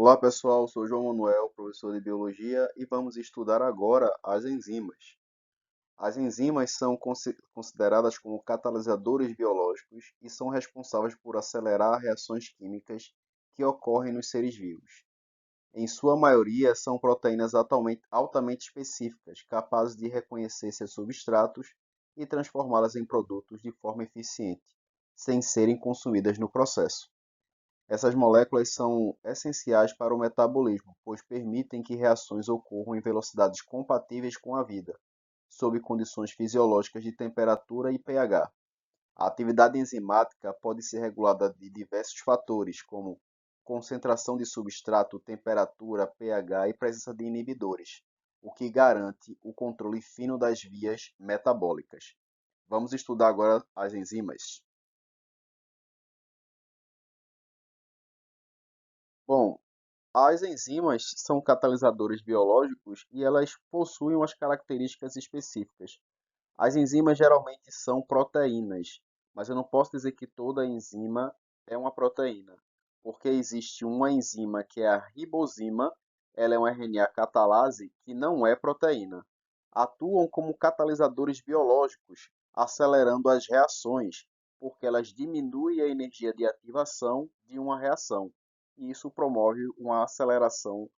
Olá pessoal, sou João Manuel, professor de Biologia, e vamos estudar agora as enzimas. As enzimas são consideradas como catalisadores biológicos e são responsáveis por acelerar reações químicas que ocorrem nos seres vivos. Em sua maioria, são proteínas altamente específicas, capazes de reconhecer seus substratos e transformá-las em produtos de forma eficiente, sem serem consumidas no processo. Essas moléculas são essenciais para o metabolismo, pois permitem que reações ocorram em velocidades compatíveis com a vida, sob condições fisiológicas de temperatura e pH. A atividade enzimática pode ser regulada de diversos fatores, como concentração de substrato, temperatura, pH e presença de inibidores, o que garante o controle fino das vias metabólicas. Vamos estudar agora as enzimas. Bom, as enzimas são catalisadores biológicos e elas possuem umas características específicas. As enzimas geralmente são proteínas, mas eu não posso dizer que toda enzima é uma proteína, porque existe uma enzima que é a ribosima, ela é um RNA catalase que não é proteína. Atuam como catalisadores biológicos, acelerando as reações, porque elas diminuem a energia de ativação de uma reação, e isso promove uma aceleração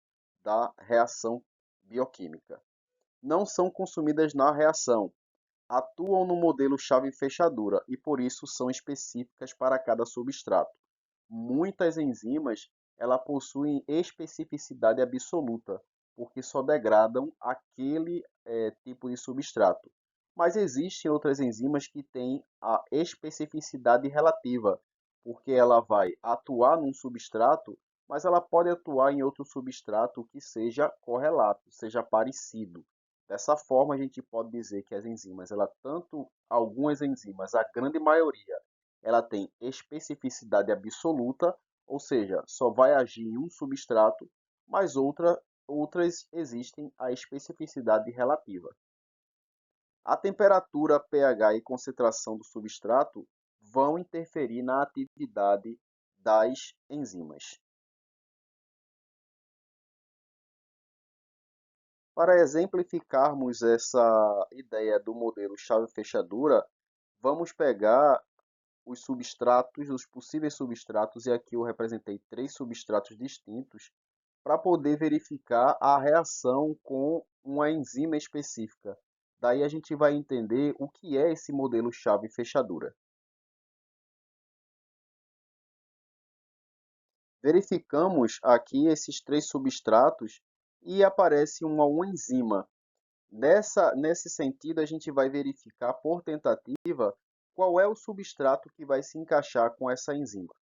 da reação bioquímica. Não são consumidas na reação, atuam no modelo chave-fechadura e por isso são específicas para cada substrato. Muitas enzimas possuem especificidade absoluta, porque só degradam aquele tipo de substrato. Mas existem outras enzimas que têm a especificidade relativa, porque ela vai atuar num substrato, mas ela pode atuar em outro substrato que seja correlato, seja parecido. Dessa forma, a gente pode dizer que as enzimas, algumas enzimas, a grande maioria, ela tem especificidade absoluta, ou seja, só vai agir em um substrato, mas outras existem a especificidade relativa. A temperatura, pH e concentração do substrato vão interferir na atividade das enzimas. Para exemplificarmos essa ideia do modelo chave-fechadura, vamos pegar os substratos, os possíveis substratos, e aqui eu representei três substratos distintos, para poder verificar a reação com uma enzima específica. Daí a gente vai entender o que é esse modelo chave-fechadura. Verificamos aqui esses três substratos e aparece uma enzima. Nesse sentido, a gente vai verificar por tentativa qual é o substrato que vai se encaixar com essa enzima.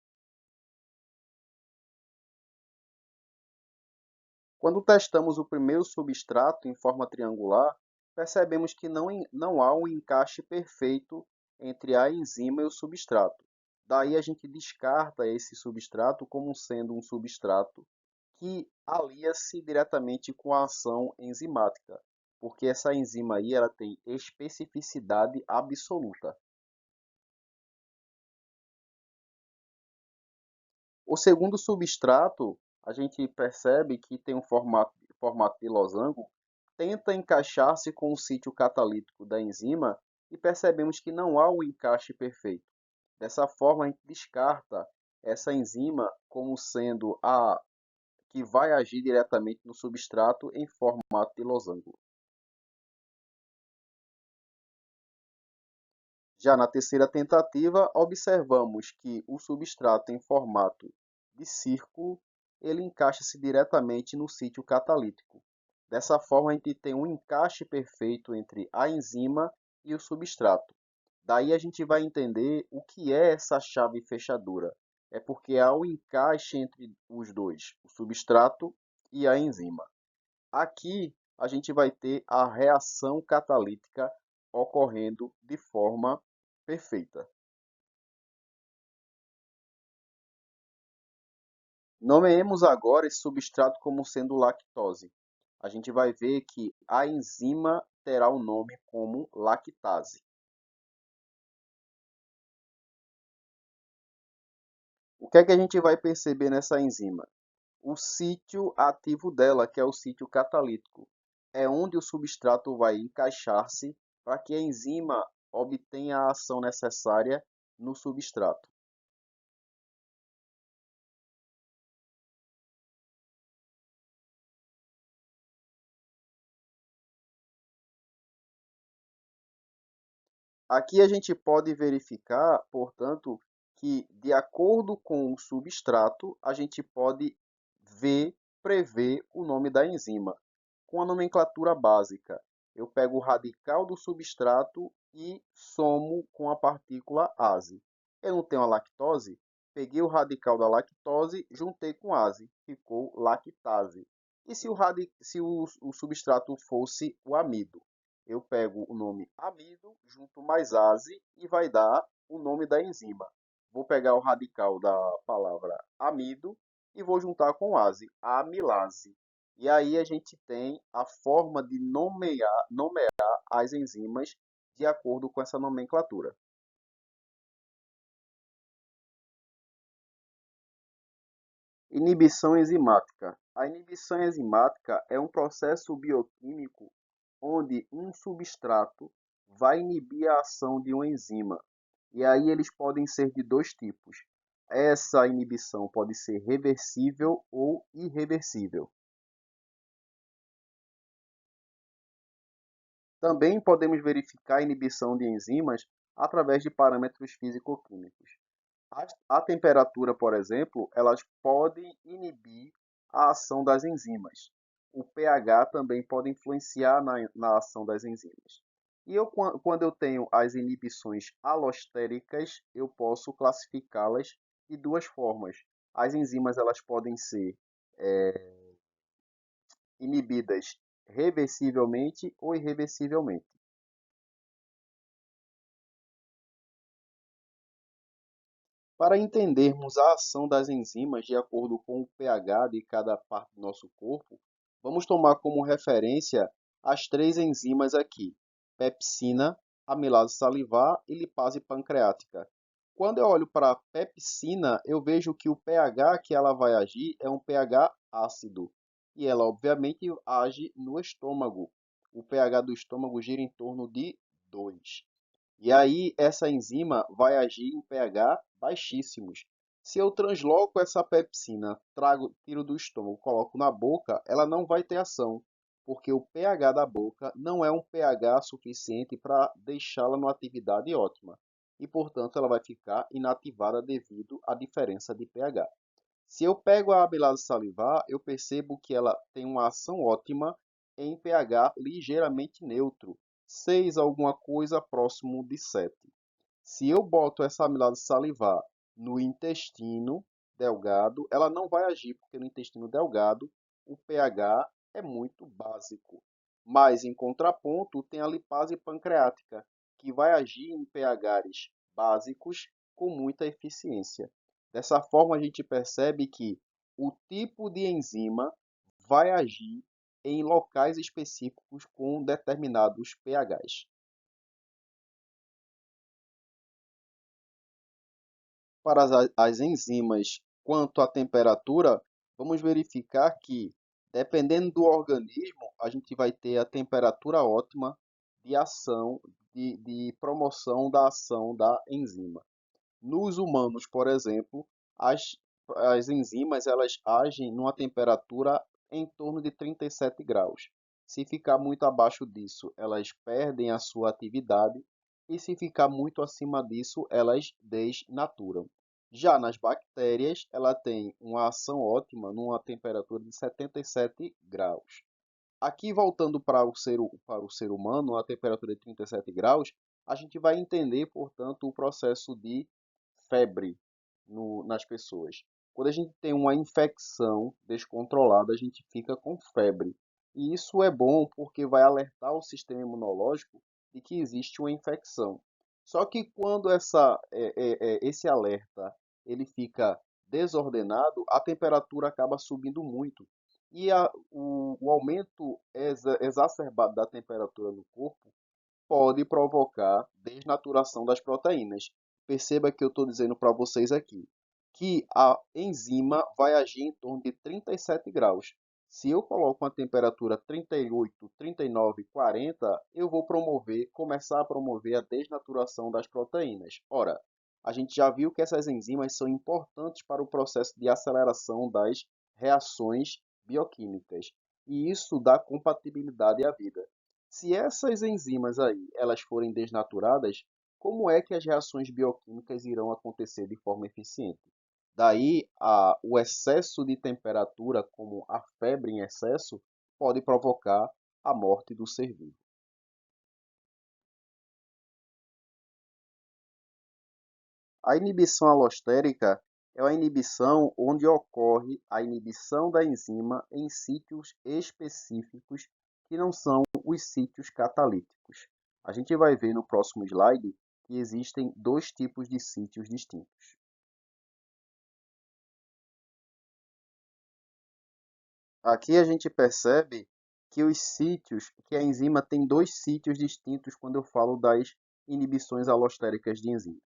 Quando testamos o primeiro substrato em forma triangular, percebemos que não há um encaixe perfeito entre a enzima e o substrato. Daí a gente descarta esse substrato como sendo um substrato que alia-se diretamente com a ação enzimática, porque essa enzima aí ela tem especificidade absoluta. O segundo substrato, a gente percebe que tem um formato de losango, tenta encaixar-se com o sítio catalítico da enzima e percebemos que não há um encaixe perfeito. Dessa forma, a gente descarta essa enzima como sendo a que vai agir diretamente no substrato em formato de losango. Já na terceira tentativa, observamos que o substrato em formato de círculo, ele encaixa-se diretamente no sítio catalítico. Dessa forma, a gente tem um encaixe perfeito entre a enzima e o substrato. Daí a gente vai entender o que é essa chave fechadura. É porque há um encaixe entre os dois, o substrato e a enzima. Aqui a gente vai ter a reação catalítica ocorrendo de forma perfeita. Nomeemos agora esse substrato como sendo lactose. A gente vai ver que a enzima terá o nome como lactase. O que é que a gente vai perceber nessa enzima? o sítio ativo dela, que é o sítio catalítico. É onde o substrato vai encaixar-se para que a enzima obtenha a ação necessária no substrato. Aqui a gente pode verificar, portanto, que de acordo com o substrato, a gente pode prever o nome da enzima. Com a nomenclatura básica, eu pego o radical do substrato e somo com a partícula ase. Eu não tenho a lactose, peguei o radical da lactose, juntei com ase, ficou lactase. E se o substrato fosse o amido? Eu pego o nome amido, junto mais ase e vai dar o nome da enzima. Vou pegar o radical da palavra amido e vou juntar com ase, amilase. E aí a gente tem a forma de nomear as enzimas de acordo com essa nomenclatura. Inibição enzimática. A inibição enzimática é um processo bioquímico onde um substrato vai inibir a ação de uma enzima. E aí eles podem ser de dois tipos. Essa inibição pode ser reversível ou irreversível. Também podemos verificar a inibição de enzimas através de parâmetros físico-químicos. A temperatura, por exemplo, elas podem inibir a ação das enzimas. O pH também pode influenciar na ação das enzimas. E quando eu tenho as inibições alostéricas, eu posso classificá-las de duas formas. As enzimas elas podem ser inibidas reversivelmente ou irreversivelmente. Para entendermos a ação das enzimas de acordo com o pH de cada parte do nosso corpo, vamos tomar como referência as três enzimas aqui: pepsina, amilase salivar e lipase pancreática. Quando eu olho para a pepsina, eu vejo que o pH que ela vai agir é um pH ácido, e ela obviamente age no estômago. O pH do estômago gira em torno de 2. E aí essa enzima vai agir em pH baixíssimos. Se eu transloco essa pepsina, tiro do estômago, coloco na boca, ela não vai ter ação, porque o pH da boca não é um pH suficiente para deixá-la numa atividade ótima. E, portanto, ela vai ficar inativada devido à diferença de pH. Se eu pego a amilase salivar, eu percebo que ela tem uma ação ótima em pH ligeiramente neutro, 6 alguma coisa próximo de 7. Se eu boto essa amilase salivar no intestino delgado, ela não vai agir, porque no intestino delgado o pH é muito básico. Mas, em contraponto, tem a lipase pancreática, que vai agir em pHs básicos com muita eficiência. Dessa forma, a gente percebe que o tipo de enzima vai agir em locais específicos com determinados pHs. Para as enzimas quanto à temperatura, vamos verificar que, dependendo do organismo, a gente vai ter a temperatura ótima de ação, de promoção da ação da enzima. Nos humanos, por exemplo, as, as enzimas elas agem numa temperatura em torno de 37 graus. Se ficar muito abaixo disso, elas perdem a sua atividade e se ficar muito acima disso, elas desnaturam. Já nas bactérias, ela tem uma ação ótima numa temperatura de 77 graus. Aqui, voltando para o ser humano, a temperatura de 37 graus, a gente vai entender, portanto, o processo de febre nas pessoas. Quando a gente tem uma infecção descontrolada, a gente fica com febre. E isso é bom porque vai alertar o sistema imunológico de que existe uma infecção. Só que quando esse alerta ele fica desordenado, a temperatura acaba subindo muito. E o aumento exacerbado da temperatura no corpo pode provocar desnaturação das proteínas. Perceba que eu estou dizendo para vocês aqui que a enzima vai agir em torno de 37 graus. Se eu coloco uma temperatura 38, 39, 40, eu vou começar a promover a desnaturação das proteínas. Ora, a gente já viu que essas enzimas são importantes para o processo de aceleração das reações bioquímicas, e isso dá compatibilidade à vida. Se essas enzimas aí, elas forem desnaturadas, como é que as reações bioquímicas irão acontecer de forma eficiente? Daí, o excesso de temperatura, como a febre em excesso, pode provocar a morte do ser vivo. A inibição alostérica é uma inibição onde ocorre a inibição da enzima em sítios específicos que não são os sítios catalíticos. A gente vai ver no próximo slide que existem dois tipos de sítios distintos. Aqui a gente percebe que a enzima tem dois sítios distintos quando eu falo das inibições alostéricas de enzimas.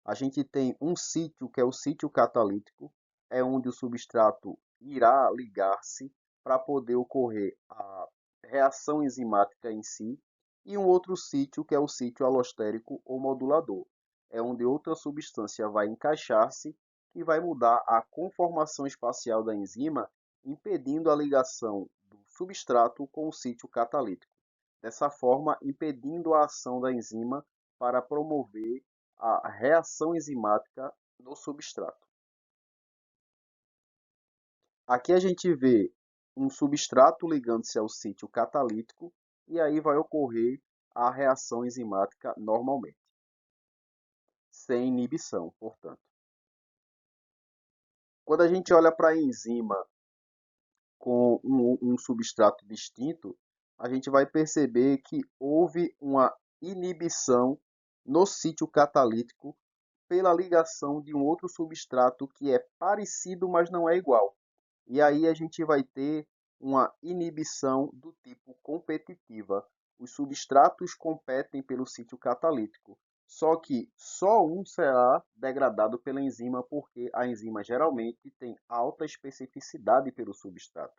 A gente tem um sítio que é o sítio catalítico, é onde o substrato irá ligar-se para poder ocorrer a reação enzimática em si, e um outro sítio que é o sítio alostérico ou modulador, é onde outra substância vai encaixar-se e vai mudar a conformação espacial da enzima impedindo a ligação do substrato com o sítio catalítico, dessa forma impedindo a ação da enzima para promover a reação enzimática no substrato. Aqui a gente vê um substrato ligando-se ao sítio catalítico e aí vai ocorrer a reação enzimática normalmente, sem inibição, portanto. Quando a gente olha para a enzima com um substrato distinto, a gente vai perceber que houve uma inibição no sítio catalítico pela ligação de um outro substrato que é parecido, mas não é igual. E aí a gente vai ter uma inibição do tipo competitiva. Os substratos competem pelo sítio catalítico, só que só um será degradado pela enzima porque a enzima geralmente tem alta especificidade pelo substrato.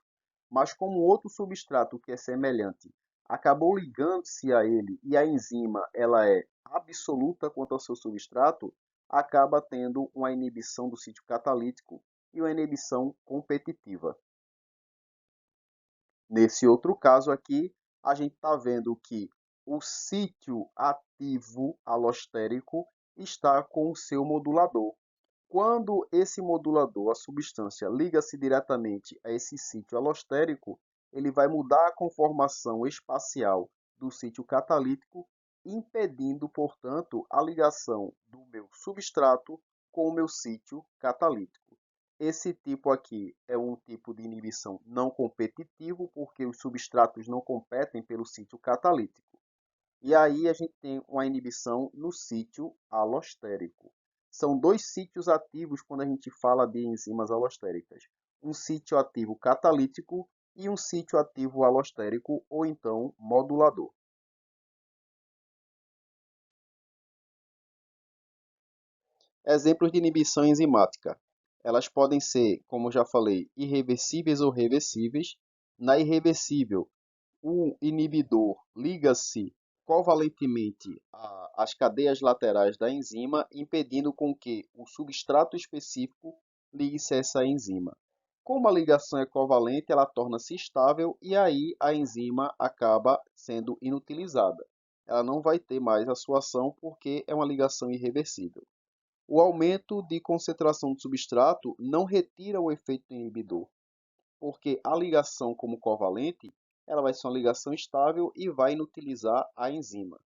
Mas como outro substrato que é semelhante acabou ligando-se a ele e a enzima ela é absoluta quanto ao seu substrato, acaba tendo uma inibição do sítio catalítico e uma inibição competitiva. Nesse outro caso aqui, a gente está vendo que o sítio ativo alostérico está com o seu modulador. Quando esse modulador, a substância, liga-se diretamente a esse sítio alostérico, ele vai mudar a conformação espacial do sítio catalítico, impedindo, portanto, a ligação do meu substrato com o meu sítio catalítico. Esse tipo aqui é um tipo de inibição não competitivo, porque os substratos não competem pelo sítio catalítico. E aí a gente tem uma inibição no sítio alostérico. São dois sítios ativos quando a gente fala de enzimas alostéricas. Um sítio ativo catalítico e um sítio ativo alostérico ou então modulador. Exemplos de inibição enzimática. Elas podem ser, como já falei, irreversíveis ou reversíveis. Na irreversível, o inibidor liga-se covalentemente às cadeias laterais da enzima, impedindo com que o substrato específico ligue-se a essa enzima. Como a ligação é covalente, ela torna-se estável e aí a enzima acaba sendo inutilizada. Ela não vai ter mais a sua ação porque é uma ligação irreversível. O aumento de concentração do substrato não retira o efeito inibidor, porque a ligação como covalente, ela vai ser uma ligação estável e vai inutilizar a enzima.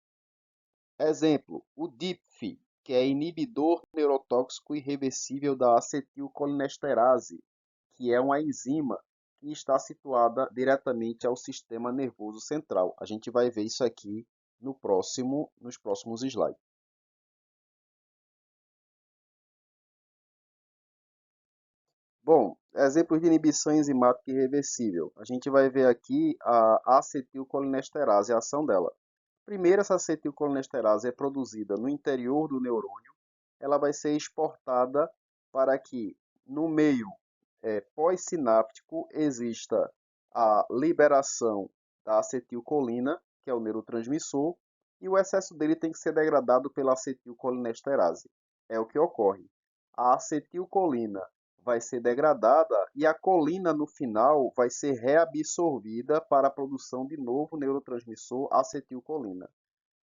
Exemplo, o DIPF, que é inibidor neurotóxico irreversível da acetilcolinesterase, que é uma enzima que está situada diretamente ao sistema nervoso central. A gente vai ver isso aqui nos próximos slides. Bom, exemplos de inibição enzimática irreversível. A gente vai ver aqui a acetilcolinesterase, a ação dela. Primeiro, essa acetilcolinesterase é produzida no interior do neurônio, ela vai ser exportada para que no meio pós-sináptico exista a liberação da acetilcolina, que é o neurotransmissor, e o excesso dele tem que ser degradado pela acetilcolinesterase. É o que ocorre. A acetilcolina vai ser degradada e a colina no final vai ser reabsorvida para a produção de novo neurotransmissor acetilcolina.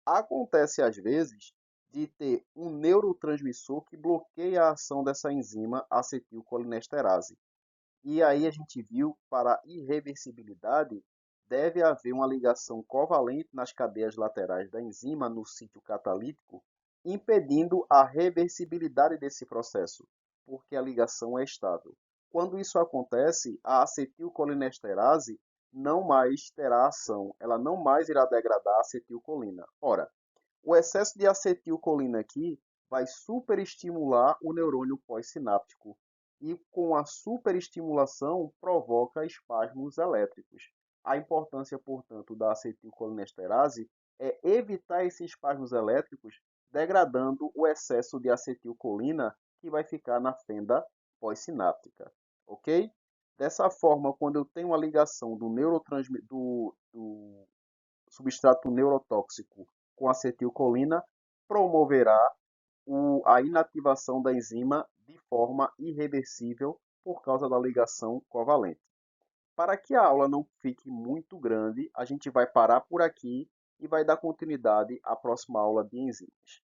Acontece às vezes de ter um neurotransmissor que bloqueia a ação dessa enzima acetilcolinesterase. E aí a gente viu, para irreversibilidade, deve haver uma ligação covalente nas cadeias laterais da enzima no sítio catalítico, impedindo a reversibilidade desse processo, porque a ligação é estável. Quando isso acontece, a acetilcolinesterase não mais terá ação, ela não mais irá degradar a acetilcolina. Ora, o excesso de acetilcolina aqui vai superestimular o neurônio pós-sináptico e com a superestimulação provoca espasmos elétricos. A importância, portanto, da acetilcolinesterase é evitar esses espasmos elétricos, degradando o excesso de acetilcolina que vai ficar na fenda pós-sináptica, ok? Dessa forma, quando eu tenho a ligação do substrato neurotóxico com acetilcolina, promoverá a inativação da enzima de forma irreversível por causa da ligação covalente. Para que a aula não fique muito grande, a gente vai parar por aqui e vai dar continuidade à próxima aula de enzimas.